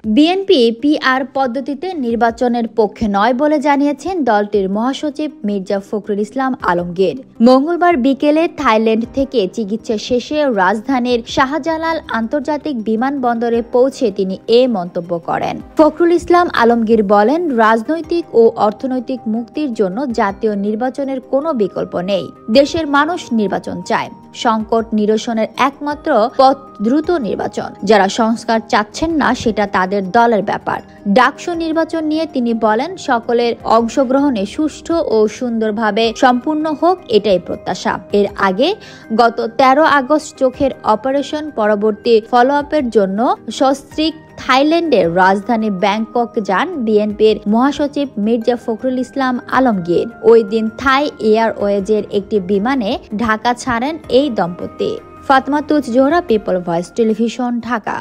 BNP PR পদ্ধতিতে নির্বাচনের পক্ষে নয় বলে জানিয়েছেন দলটির মহাসচিব মির্জা ফখরুল ইসলাম আলমগীর। মঙ্গলবার বিকেলে থাইল্যান্ড থেকে চিকিৎসা শেষে রাজধানীর শাহজালাল আন্তর্জাতিক বিমানবন্দরে পৌঁছে তিনি এ মন্তব্য করেন। ফখরুল ইসলাম আলমগীর বলেন, রাজনৈতিক ও অর্থনৈতিক মুক্তির জন্য জাতীয় নির্বাচনের কোনো বিকল্প নেই। দেশের মানুষ নির্বাচন চায়। সংকট নিরসনের একমাত্র পথ দ্রুত নির্বাচন। যারা সংস্কার চাচ্ছেন না, সেটা তাদের দলের ব্যাপার। ডাকসু নির্বাচন নিয়ে তিনি বলেন, সকলের অংশগ্রহণে সুষ্ঠু ও সুন্দরভাবে সম্পূর্ণ হোক, এটাই প্রত্যাশা। এর আগে গত 13 আগস্ট চোখের অপারেশন পরবর্তী ফলোআপের জন্য সস্ত্রীক থাইল্যান্ডের রাজধানী ব্যাংকক যান বিএনপির মহাসচিব মির্জা ফখরুল ইসলাম আলমগীর। ওই দিন থাই এয়ারওয়েজের একটি বিমানে ঢাকা ছাড়েন এই দম্পতি। Fatema Tuz Zohra, People Voice Television, Dhaka.